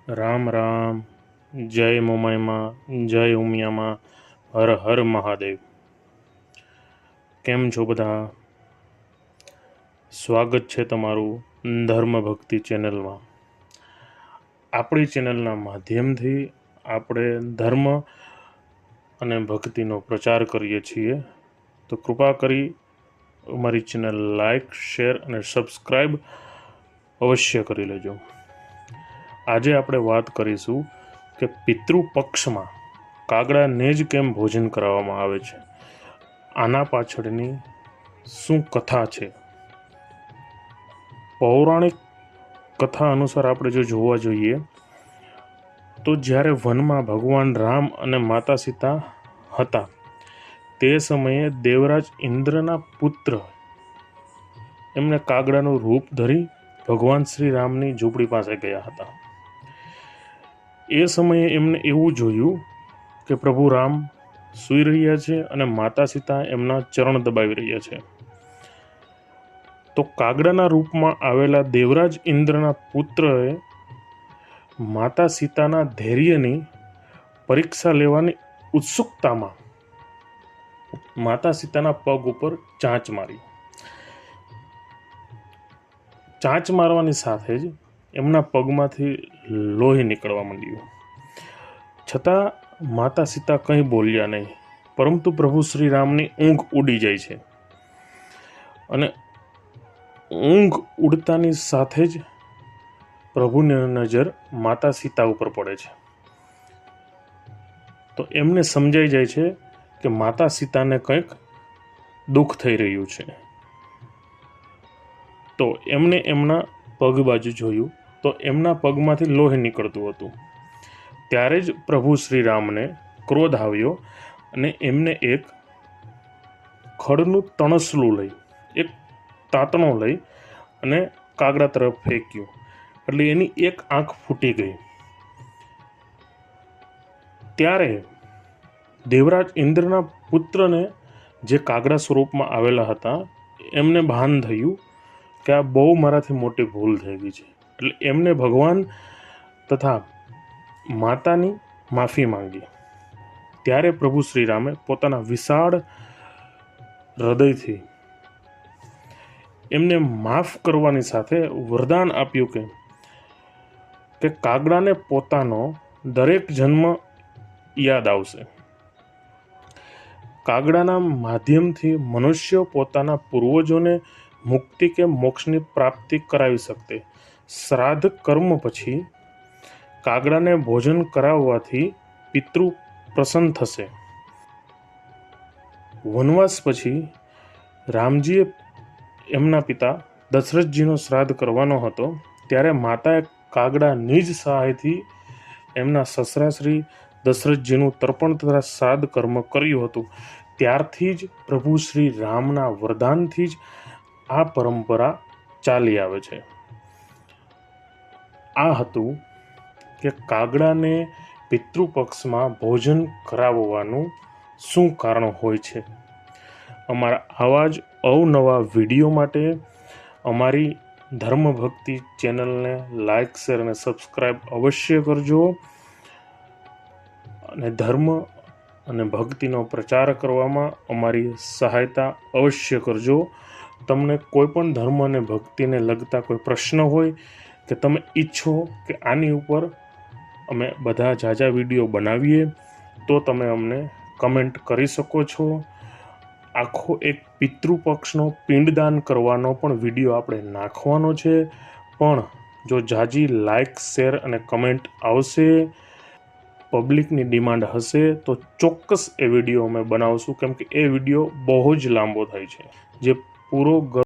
રામ રામ, જય મોમાઈમાં, જય ઉમિયામાં, હર હર મહાદેવ. કેમ છો બધા? સ્વાગત છે તમારું ધર્મ ભક્તિ ચેનલમાં. આપણી ચેનલના માધ્યમથી આપણે ધર્મ અને ભક્તિનો પ્રચાર કરીએ છીએ, તો કૃપા કરી અમારી ચેનલ લાઈક, શેર અને સબસ્ક્રાઈબ અવશ્ય કરી લેજો. આજે આપણે વાત કરીશું કે પિતૃપક્ષમાં કાગડાને જ કેમ ભોજન કરાવવામાં આવે છે. આના પાછળની શું કથા છે? પૌરાણિક કથા અનુસાર આપણે જો જોવા જોઈએ તો જ્યારે વનમાં ભગવાન રામ અને માતા સીતા હતા, તે સમયે દેવરાજ ઇન્દ્રના પુત્ર એમને કાગડાનું રૂપ ધરી ભગવાન શ્રી રામની ઝૂંપડી પાસે ગયા હતા. એ સમયે એમને એવું જોયું કે પ્રભુ રામ સૂઈ રહ્યા છે અને માતા સીતા એમના ચરણ દબાવી રહ્યા છે. તો કાગડાના રૂપમાં આવેલા દેવરાજ ઇન્દ્રના પુત્રએ માતા સીતાના ધૈર્યની પરીક્ષા લેવાની ઉત્સુકતામાં માતા સીતાના પગ ઉપર ચાંચ મારી. ચાંચ મારવાની સાથે જ એમના પગમાંથી લોહી નીકળવા માંડ્યું. છતાં માતા સીતા કંઈ બોલ્યા નહીં, પરંતુ પ્રભુ શ્રી રામની ઊંઘ ઉડી જાય છે અને ઊંઘ ઉડતાની સાથે જ પ્રભુની નજર માતા સીતા ઉપર પડે છે. તો એમને સમજાઈ જાય છે કે માતા સીતાને કંઈક દુઃખ થઈ રહ્યું છે. તો એમને એમના પગ બાજુ જોયું તો એમના પગમાંથી લોહી નીકળતું હતું. ત્યારે જ પ્રભુ શ્રી રામને ક્રોધ આવ્યો અને એમને એક ખડનું તણસલું લઈ, એક તાતણો લઈ અને કાગડા તરફ ફેંક્યું, એટલે એની એક આંખ ફૂટી ગઈ. ત્યારે દેવરાજ ઇન્દ્રના પુત્રને જે કાગડા સ્વરૂપમાં આવેલા હતા, એમને ભાન થયું કે આ બહુ મારાથી મોટી ભૂલ થઈ ગઈ છે. એટલે એમને ભગવાન તથા માતાની માફી માંગી. ત્યારે પ્રભુ શ્રી રામે પોતાના વિશાળ હૃદયથી એમને માફ કરવાની સાથે વરદાન આપ્યું કે કાગડાને પોતાનો દરેક જન્મ યાદ આવશે. કાગડાના માધ્યમથી મનુષ્ય પોતાના પૂર્વજોને મુક્તિ કે મોક્ષની પ્રાપ્તિ કરાવી શકતે. શ્રાદ્ધ કર્મ પછી કાગડાને ભોજન કરાવવાથી પિતૃ પ્રસન્ન થશે. વનવાસ પછી રામજીએ એમના પિતા દશરથજીનો શ્રાદ્ધ કરવાનો હતો, ત્યારે માતાએ કાગડા નિજ સહાયથી એમના સસરા શ્રી દશરથજીનું તર્પણ તથા શ્રાદ્ધ કર્મ કર્યું હતું. ત્યારથી જ પ્રભુ શ્રી રામના વરદાનથી જ આ પરંપરા ચાલી આવે છે. આ હતું કે કાગડાને પિતૃપક્ષમાં ભોજન કરાવવાનું શું કારણ હોય છે. અમારા આવા જ અવનવા વિડીયો માટે અમારી ધર્મ ભક્તિ ચેનલને લાઈક, શેર અને સબસ્ક્રાઈબ અવશ્ય કરજો અને ધર્મ અને ભક્તિનો પ્રચાર કરવામાં અમારી સહાયતા અવશ્ય કરજો. તમને કોઈ પણ ધર્મ અને ભક્તિને લગતા કોઈ પ્રશ્ન હોય કે તમે ઈચ્છો કે આની ઉપર અમે બધા ઝાઝા વિડીયો બનાવીએ, તો તમે અમને કમેન્ટ કરી શકો છો. આખો એક પિતૃપક્ષનો પિંડદાન કરવાનો પણ વિડીયો આપણે નાખવાનો છે, પણ જો ઝાઝી લાઈક, શેર અને કમેન્ટ આવશે, પબ્લિકની ડિમાન્ડ હશે, તો ચોક્કસ એ વિડીયો અમે બનાવશું. કેમ કે એ વિડીયો બહુ જ લાંબો થાય છે, જે પૂરો